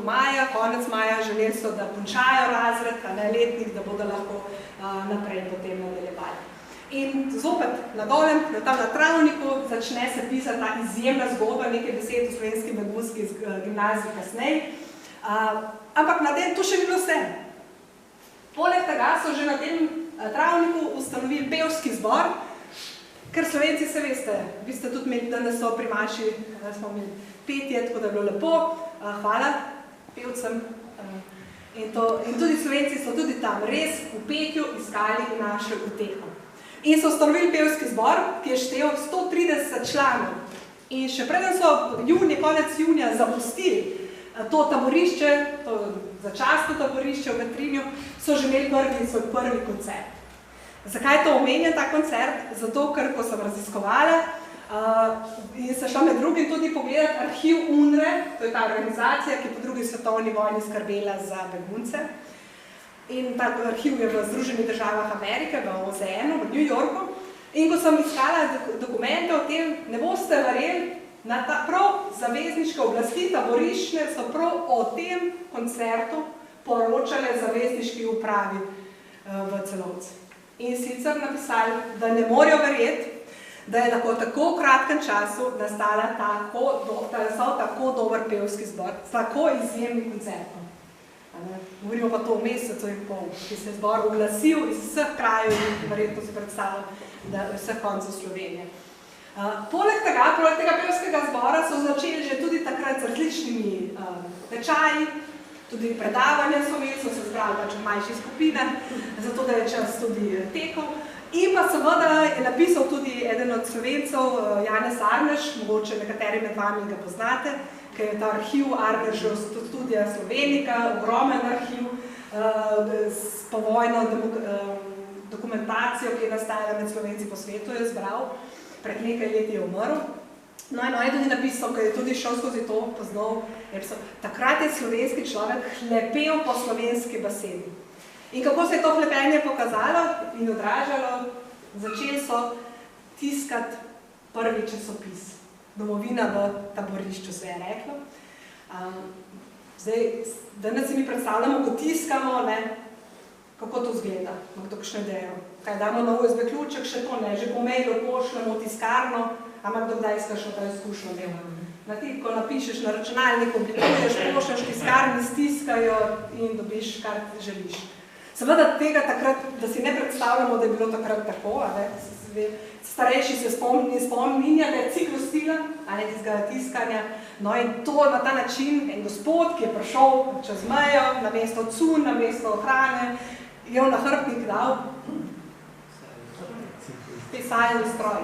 maja, konec maja, želeli so, da končajo razred, letnik, da bodo lahko naprej potem nadaljevali. In zopet na Golem, tam na Travniku, začne se pisati ta izjemna zgodba, nekaj 10 v slovenski begunski gimnaziji kasneje. Ampak na tem to še ni bilo vse. Poleg tega so že na tem Travniku ustanovili pevski zbor, ker Slovenci se veste, vi ste tudi imeli danes so pri Maši, smo imeli petje, tako da je bilo lepo, hvala pevcem. In tudi Slovenci so tudi tam res v petju iskali in našli uteho. In so ustanovili pevski zbor, ki je štel 130 članov. In še preden so konec junija zapustili to taborišče, to začasno taborišče v Vetrinju, so že imeli svoj prvi koncert. Zakaj to omenjam, ta koncert? Zato, ker ko sem raziskovala in se šla med drugim tudi pogledati arhiv UNRE, to je ta organizacija, ki je po drugi svetovni vojni skrbela za begunce. In ta arhiv je v Združenih državah Amerike, v OZN-u, v New Yorku. In ko sem iskala dokumente o tem, ne boste verjeli, na prav zavezniške oblasti, taboriščne, so prav o tem koncertu poročale zavezniški upravi v Celovcu. In sicer napisali, da ne morejo verjeti, da je lahko tako v kratkem času nastala tako dober pevski zbor, s tako izjemnim koncertom. Govorimo pa to v mesecu in pol, ki se je zbor oglasil iz vseh krajev in verjetno si predstavljam, da vseh koncev Slovenije. Poleg tega pevskega zbora so začeli že tudi takrat z različnimi tečaji, tudi predavanja so imeli, so se zbrali pač v manjših skupinah, zato da je čas tudi tekel. In pa seveda je napisal tudi eden od Slovencev, Janez Arnež, mogoče nekateri med vami ga poznate, ker je ta arhiv Arnežev studija Slovenika, ogromen arhiv s povojno dokumentacijo, ki je nastajala med Slovenci po svetu, je zbral, pred nekaj leti je umrl. No in on je tudi napisal, ker je tudi šel skozi to, poznal, takrat je slovenski človek hlepel po slovenski besedi. In kako se je to hlepenje pokazalo in odražalo, začeli so tiskati prvi časopis. Domovina v taborišču se je reklo. Danes si mi predstavljamo, ko tiskamo, kako to izgleda, ima kdo kakšno idejo. Kaj damo na USB ključek, še to ne, že po mailu pošljemo v tiskarno, ampak kdo kdaj iskaš ta izkušnjo delo. Na ti, ko napišeš na računalniku, oblikuješ, pošljaš tiskarni, stiskajo in dobiš, kar želiš. Seveda tega takrat, da si ne predstavljamo, da je bilo takrat tako, starejši se spominja, da je ciklus stila, tistega tiskanja. No in to na ta način, en gospod, ki je prišel čez mejo, namesto cun, namesto hrane, je v nahrbtnik dal pisalni stroj.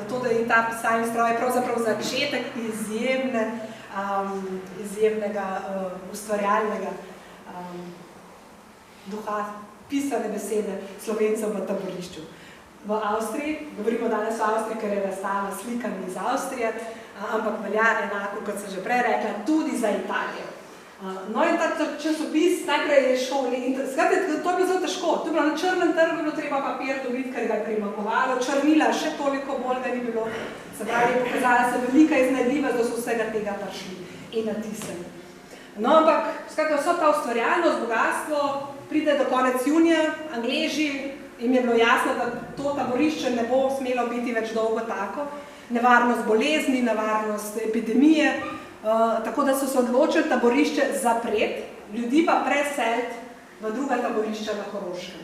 To, da je ta pisalni stroj pravzaprav začetek izjemnega ustvarjalnega duha, pisane besede Slovencev v taborišču. V Avstriji, govorimo danes o Avstriji, ker je razstava slikana iz Avstrije, ampak velja enako, kot sem že prej rekla, tudi za Italijo. No in ta časopis najprej je šel, to je bilo zelo težko, to je bilo na črnem trgu, bilo treba papir dobiti, ker ga je primakovalo, črnila še toliko bolj, da ni bilo, se pravi, je pokazala se velika iznajdljivost, da so vsega tega prišli in natisali. No, ampak, vso ta ustvarjalnost, bogatstvo pride do konec junija, Angleži, jim je bilo jasno, da to taborišče ne bo smelo biti več dolgo tako, nevarnost bolezni, nevarnost epidemije, tako da so se odločili taborišče zapreti, ljudi pa preseliti v druga taborišča na Koroškem.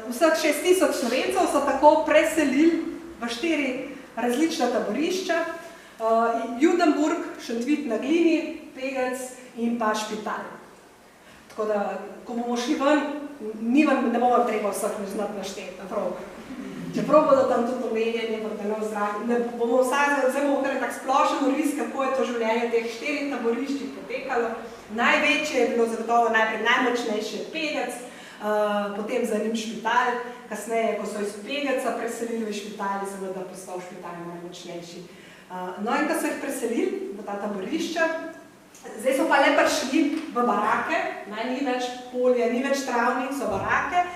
Vseh 6000 Slovencev so tako preselili v 4 različna taborišča, Judenburg, Šentvid na Glini, Pegec in pa Špital. Tako da, ko bomo šli ven, ne bomo treba vseh znati našteti, prav. Čeprav bodo tam tudi omenjeni, bomo vzemo tak splošen oris, kako je to življenje teh 4 taboriščih potekalo. Največje je bilo zagotovo najprej najmočnejše Pegec, potem za njim Špital, kasneje, ko so iz Pegeca preselili v Špital, seveda postal Špital najmočnejši. No in ko so jih preselili v ta taborišča, zdaj so pa le prišli v barake, ni več polje, ni več travnik, so barake,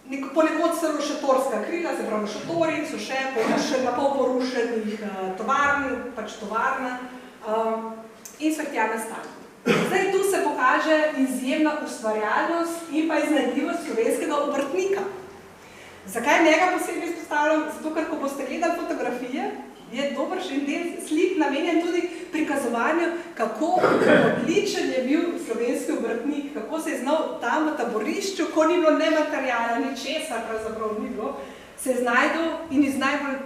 ponekod celo šatorska krila, se pravi šatori, so še na pol porušenih tovarn, pač tovarna. In profesor Tjana Stanko. Zdaj, tu se pokaže izjemna ustvarjalnost in pa iznajdljivost slovenskega obrtnika. Zakaj njega posebej izpostavljam? Zato, ker ko boste gledali fotografije, je dobršen del slik namenjen tudi prikazovanju, kako odličen je bil slovenski obrtnik, kako se je znal tam v taborišču, ko ni bilo nemateriala, ničesar pravzaprav ni bilo, se je znajdel in iz najbolj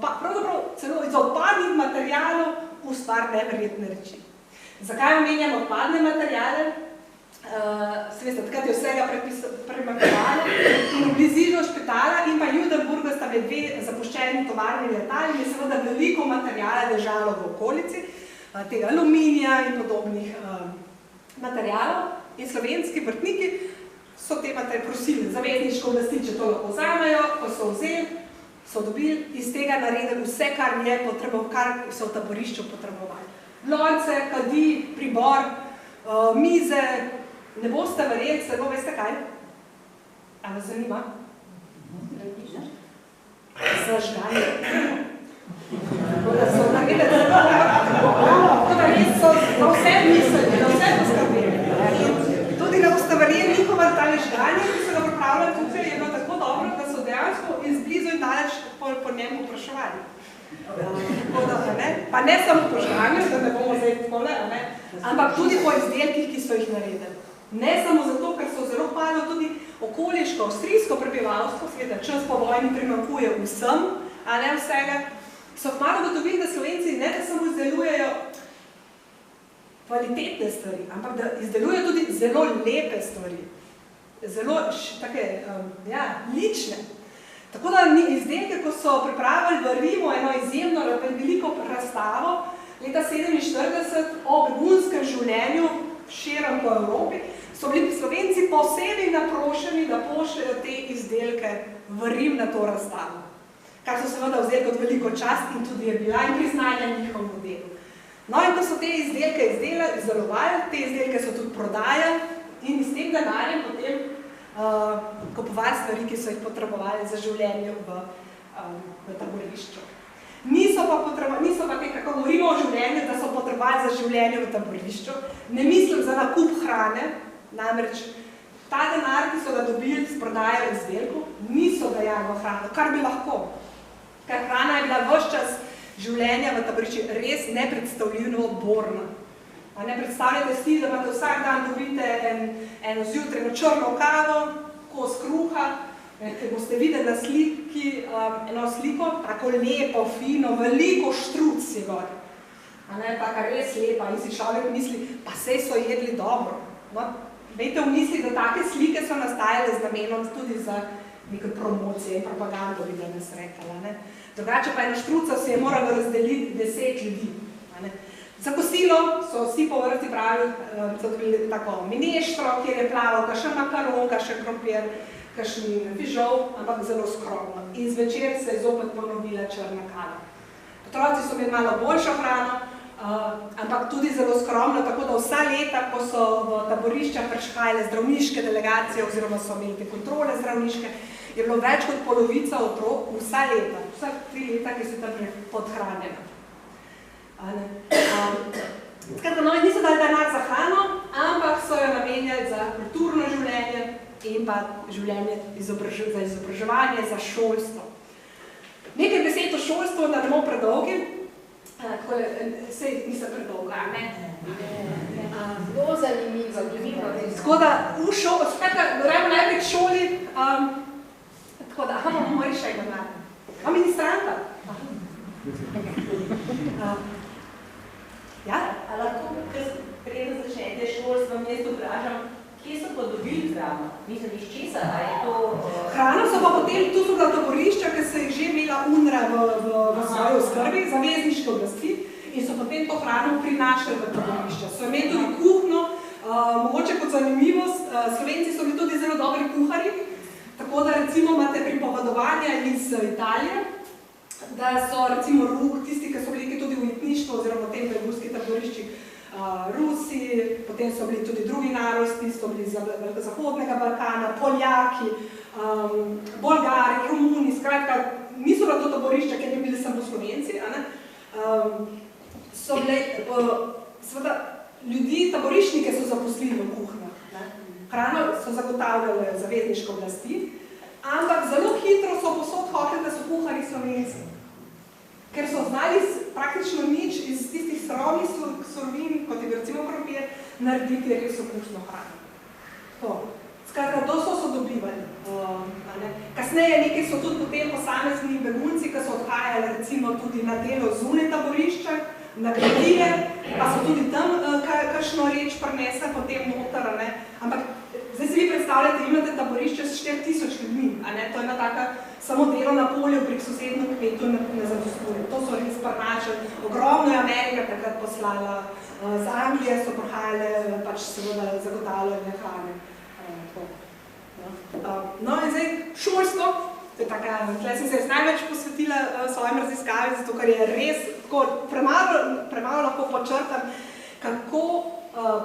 pravzaprav celo iz odpadnih materialov ustvar neverjetne reči. Zakaj omenjam odpadne materijale? Seveda, takrat je vsega premaknjalo in v bližino Špitala in pa Judenburga sta med dve zapuščeni tovarni letali in je seveda veliko materijala ležalo v okolici, tega aluminija in podobnih materijalov in slovenski vrtniki so te materijale prosili zavezniško oblasti, če to lahko vzamejo, ko so vzeli, so dobili iz tega naredili vse, kar je potreboval, kar so v taborišču potrebovali. Lonce, kadi, pribor, mize, ne boste verjeli, celo veste kaj? A vas zanima? Zažganje. Tako da so naredili zelo tako da res so na vse mislili, na vse poskrbeli. Tudi da boste verjeli njihova tale žganje, ki so ga pripravljali tukaj, je bilo tako dobro, da so dejansko iz blizu in daleč po njem vpraševali. Pa ne samo po žganju, da ne bomo zdaj takole, ampak tudi po izdelkih, ki so jih naredili. Ne samo zato, ker so zelo hvalili tudi okoliško, avstrijsko prebivalstvo, seveda čas po vojni primanjkuje vsem, a ne vsega, so hmalo gotovili, da Slovenci ne da samo izdelujejo kvalitetne stvari, ampak da izdelujejo tudi zelo lepe stvari, zelo take, lične. Tako da izdelke, ko so pripravili v Rimu eno izjemno veliko razstavo leta 1947 o begunskem življenju širom po Evropi, so bili Slovenci posebej naprošeni, da pošljajo te izdelke v Rim na to razstavo. Kar so seveda vzeli kot veliko čast in tudi je bila in priznanja njihovemu delu. No in ko so te izdelke izdelovali, te izdelke so tudi prodajali in iz tem denarjem potem kupovali stvari, ki so jih potrebovali za življenje v taborišču. Niso pa te, kako govorimo o življenju, da so potrebovali za življenje v taborišču. Ne mislim za nakup hrane, namreč ta denar, ki so ga dobili s prodajo izdelkov, niso dajali v hrano, kar bi lahko. Ker hrana je bila ves čas življenja v taborišču res nepredstavljivo borna. Ne predstavljate si, da imate vsak dan dobite eno zjutrajno črno kavo, kos kruha, ker boste videli na sliki eno sliko, tako lepo, fino, veliko štruc je gor. Taka res lepa in si človek misli, pa sej so jedli dobro. Vejte v misli, da take slike so nastajale z namenom tudi za neke promocije in propagando, bi danes rekala. Drugače pa eno štruca se je moralo razdeliti 10 ljudi. Za kosilo so vsi po vrsti pravili, so dobili tako mineštro, kjer je plaval kakšen makaron, kakšen krompir, kakšen fižol, ampak zelo skromno. In zvečer se je zopet ponovila črna kava. Otroci so imeli malo boljšo hrano, ampak tudi zelo skromno, tako da vsa leta, ko so v taborišča prišhajale zdravniške delegacije oziroma so imeli te kontrole zdravniške, je bilo več kot polovica otrok vsa leta, vsa 3 leta, ki so tam podhranjena. Skratka, niso dali denar za hrano, ampak so jo namenjali za kulturno življenje in pa življenje za izobraževanje, za šolstvo. Nekaj besed o šolstvu, da ne bomo predolgi, sej nisem predolga, Zelo zanimivo. Tako da v šoli, gremo najprej k šoli, tako da, bomo morali še denar. A ministranta? A lahko, preden začnete šolstvo, jaz vprašam, kje so pa dobili hrano? Mislim, iz česa, a je to... Hrano so pa potem, tu so bila taborišča, ker se je že imela UNRWA v svoji oskrbi, zavezniške oblasti, in so potem to hrano prinašali v taborišča. So imeli tudi kuhno, mogoče kot zanimivost, Slovenci so bili tudi zelo dobri kuharji, tako da recimo imate pripovedovanja iz Italije, da so recimo tisti, ki so bili tudi v jetništvu oziroma v tem begunskih taboriščih, Rusi, potem so bili tudi drugi narodi, so bili z Zahodnega Balkana, Poljaki, Bolgari, Romuni, skratka, niso bila to taborišča, kjer bi bili samo Slovenci, so bile seveda, ljudi, taboriščnike so zaposlili v kuhnjah. Hrano so zagotavljali zavezniške oblasti, ampak zelo hitro so posod hoteli, da so kuhali Slovenci. Ker so znali praktično nič iz tistih srovnih surovin, kot je recimo krompir, narediti res okusno hrano. Skratka, to so dobivali. Kasneje nekaj so tudi potem posamezni begunci, ki so odhajali recimo tudi na delo zunaj taborišča, na kmetije, pa so tudi tam kakšno reč prinesli potem noter, ampak zdaj si vi predstavljate, imate taborišče s 4000 ljudmi, to je ena taka samo delo na polju prek sosednjo kmetu ne zadostuje. To so res prnačili. Ogromno je Amerika takrat poslala, z Anglije so prihajale, pač seveda zagotavljanje hrane. No in zdaj šolstvo, tukaj sem se največ posvetila svojim raziskavi, zato ker je res premalo lahko počrtam, kako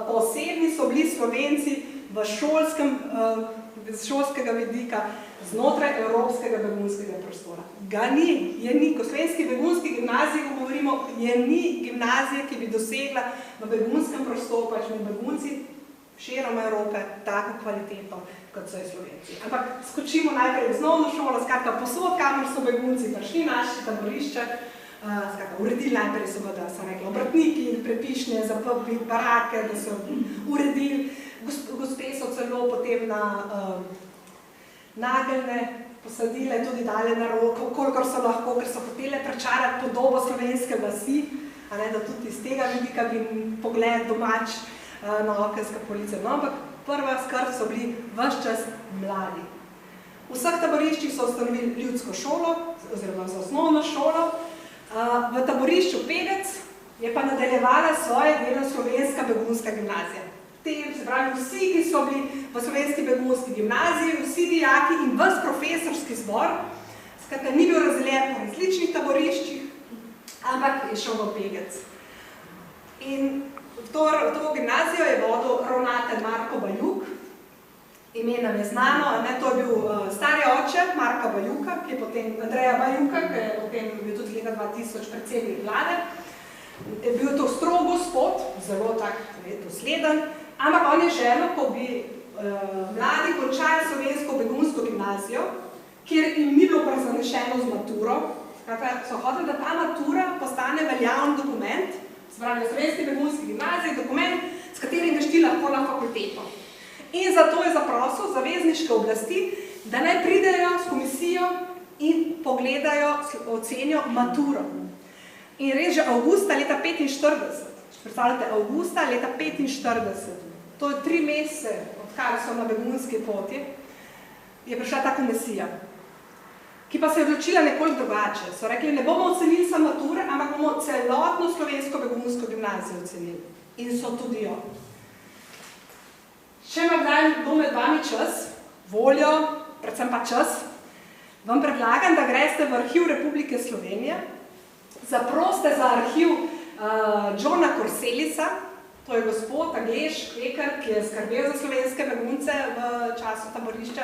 posebni so bili Slovenci v šolskega vidika znotraj evropskega begunskega prostora. Ga ni, je ni. Ko slovenski begunski gimnaziji govorimo, je ni gimnazije, ki bi dosegla v begunskem prostoru, pač med begunci širom Evrope tako kvaliteto, kot so Slovenci. Ampak skočimo najprej v osnovno šolo, skratka posod, kamor so begunci prišli naši taborišče, uredili najprej seveda, so rekli, obratniki, prepišnje, zapopli barake, da so uredili. Gospe so celo potem na nageljne posadile, tudi dale na roko, kolikor so lahko, ker so hotele prečarati podobo slovenske vasi, da tudi iz tega vidika bi pogled domač na okenska policija. No, ampak prva skrb so bili ves čas mladi. V vseh taboriščih so ustanovili ljudsko šolo, oziroma za osnovno šolo. V taborišču Pegec je pa nadaljevala svoje delo slovenska begunska gimnazija. Se pravi, vsi, ki so bili v slovenski begunski gimnaziji, vsi dijaki in ves profesorski zbor, skratka, ni bil razdeljen po različnih taboriščih, ampak je šel v Pegec. In to gimnazijo je vodil ravnatelj Marko Bajuk, ime nam je znano, to je bil stari oče Marka Bajuka, ki je potem Andreja Bajuka, ki je potem bil tudi leta 2000 predsednik vlade. Je bil to strog gospod, zelo tak dosleden, ampak on je želel, ko bi mladi končali slovensko begunsko gimnazijo, kjer jim ni bilo prezanešeno z maturo, so hoteli, da ta matura postane veljaven dokument, se pravi, slovenski begunski gimnazij, dokument, s katerim greš ti lahko na fakulteto. In zato je zaprosil zavezniške oblasti, da naj pridejo s komisijo in pogledajo, ocenijo maturo. In res že avgusta leta 1945, predstavljate, avgusta leta 1945, to je 3 mesece, odkar so na begunski poti, je prišla ta komisija, ki pa se je odločila nekoliko drugače. So rekli, ne bomo ocenili samo mature, ampak bomo celotno slovensko begunsko gimnazijo ocenili. In so tudi jo. Če ima kdaj med vami čas, voljo, predvsem pa čas, vam predlagam, da greste v Arhiv Republike Slovenije, zaproste za arhiv Johna Korselisa, to je gospod Anglež, kvekar, ki je skrbel za slovenske begunce v času taborišča,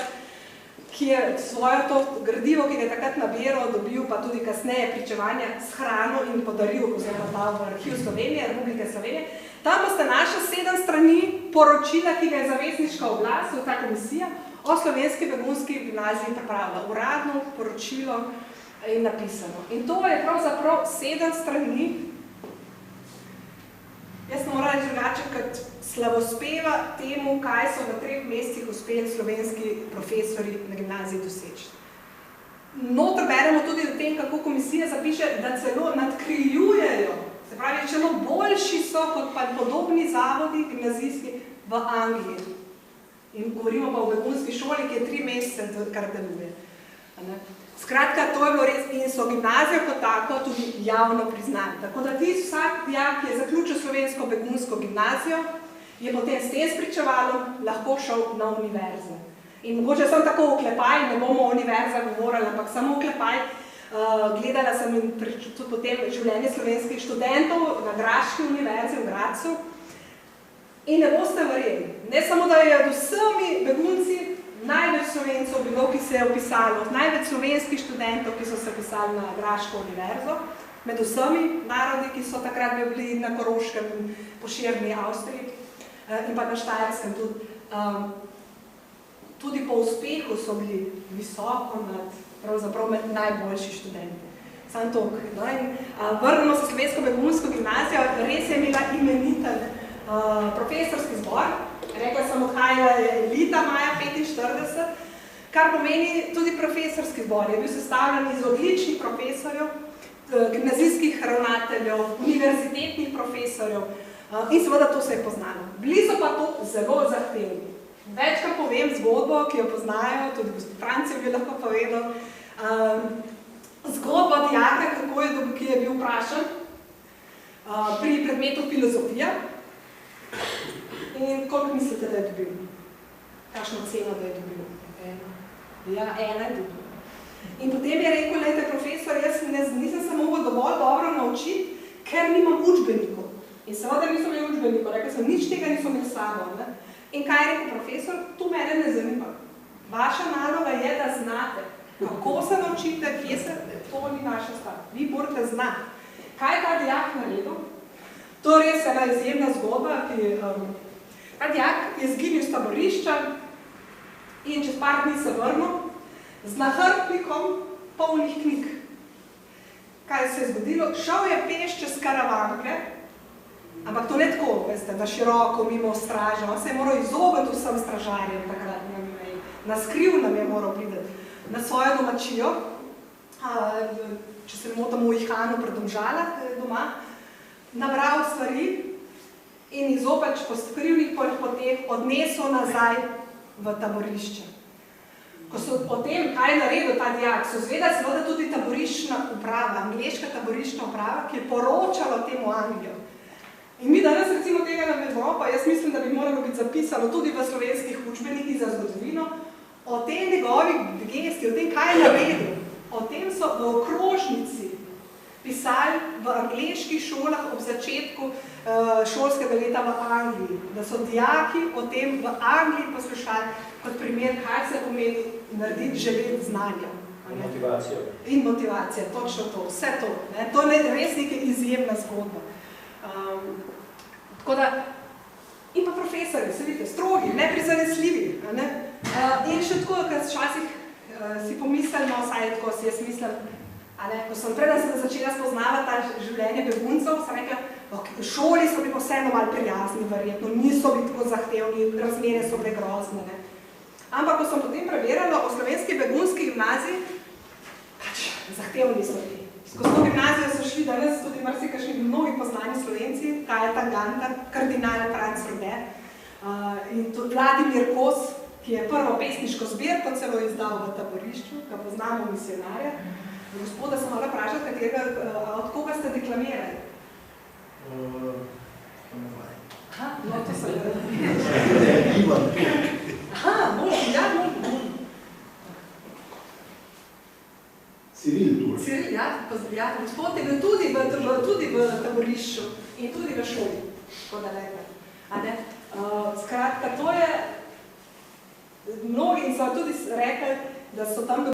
ki je svojo to gradivo, ki ga je takrat nabiral, dobil pa tudi kasneje pričevanja s hrano in podaril oziroma dal v Arhiv Slovenije, Republike Slovenije. Tam boste našli 7 strani poročila, ki ga je zavezniška oblast, ta komisija, o slovenski begunski gimnaziji pripravila. Uradno poročilo in napisano. In to je pravzaprav 7 strani. Jaz moram reči drugače, kot slavospeva temu, kaj so v 3 mesecih uspeli slovenski profesori na gimnaziji doseči. Noter beremo tudi o tem, kako komisija zapiše, da celo nadkrijujejo, se pravi, celo boljši so kot pa podobni zavodi gimnazijski v Angliji. In govorimo pa o begunski šoli, ki je 3 mesece, kar deluje. Skratka, to je bilo res in so gimnazijo kot tako tudi javno priznali. Tako da vsak dijak, ki je zaključil slovensko begunsko gimnazijo, je potem s tem spričevalom lahko šel na univerzo. In mogoče sem tako oklepaj, ne bomo o univerzah govorili, ampak samo oklepaj. Gledala sem in tudi potem življenje slovenskih študentov na Graški univerzi v Gradcu. In ne boste verjeli, ne samo, da je od vsemi begunci največ Slovencev bilo, ki se je opisalo, največ slovenskih študentov, ki so se pisali na Graško univerzo, med vsemi narodi, ki so takrat bili na Koroškem in po širni Avstriji in pa na Štajerskem tudi. Tudi po uspehu so bili visoko med najboljši študenti. Samo toliko. No? Vrnemo se Slovensko begunsko gimnazijo, res je imela imeniten profesorski zbor. Rekla sem, odhajala je elita maja 1945, kar pomeni tudi profesorski zbor. Je bil sestavljen iz odličnih profesorjev, gimnazijskih ravnateljev, univerzitetnih profesorjev in seveda to se je poznalo. Bili so pa to zelo zahtevni. Večkrat povem zgodbo, ki jo poznajo, tudi gospod Franci bi lahko povedal, zgodbo dijaka, ki je bil vprašan pri predmetu filozofija in koliko mislite, da je dobil? Kakšno ceno, da je dobil? Ja, ena je dobil. In potem je rekel, lejte, profesor, jaz nisem se mogel dovolj dobro naučiti, ker nimam učbenikov. In seveda nisem imel učbenikov, rekel sem, nič tega nisem imel s sabo. In kaj je rekel profesor? To mene ne zanima. Vaša naloga je, da znate. Kako se naučite, kje se, to ni vaša stvar. Vi morate znati. Kaj je ta dijak naredil? To je res ena izjemna zgodba, ki ta dijak je zginil s taborišča in čez par dni se vrnil z nahrbtnikom polnih knjig. Kaj se je zgodilo? Šel je peš čez Karavanke, ampak to ne tako, veste, da široko, mimo straže. On se je moral izogniti vsem stražarjem takrat na meji. Na skriv nam je moral priti na svojo domačijo, če se motam v Ihanu pred Domžalah doma, nabral stvari in jih zopet po skrivnih poteh odnesel nazaj v taborišče. Ko so o tem, kaj je naredil ta dijak, so zvedali seveda tudi taboriščna uprava, angleška taboriščna uprava, ki je poročala temu Anglijo. In mi danes recimo tega ne vedemo, pa jaz mislim, da bi moralo biti zapisano tudi v slovenskih učbenikih za zgodovino, o tem njegovih gesti, o tem, kaj je naredil. O tem so v okrožnici pisali v angleških šolah ob začetku šolskega leta v Angliji. Da so dijaki o tem v Angliji poslušali kot primer, kaj se pomeni narediti želeti znanja. In motivacijo. In motivacija, točno to, vse to. To je res neka izjemna zgodba. Tako da, in pa profesori, se vidite, strogi, neprizanesljivi. In še tako, ker včasih si pomislimo, vsaj tako si jaz mislim, ko sem prej začela spoznavati življenje beguncev, sem rekla, v šoli so bili vseeno malo prijazni, verjetno, niso bili tako zahtevni, razmere so bile grozne. Ampak, ko sem potem preverjala o slovenski begunski gimnaziji, pač zahtevni so bili. Skozi to gimnazijo so šli danes tudi marsikakšni mnogi poznani Slovenci, Kaja Tanganta, kardinal Franc Rode in tudi Vladimir Kos, ki je prvo pesniško zbirko celo izdal v taborišču, ga poznamo misionarja. Gospoda sem malo vprašati, od koga ste deklamirali? Aha, no to se je. Aha, možno, ja, možno. Ciril tu. Ciril, ja, gospod je bil tudi v taborišču in tudi v šoli, tako da lepe. Skratka, to je, mnogi so tudi rekli, da so tam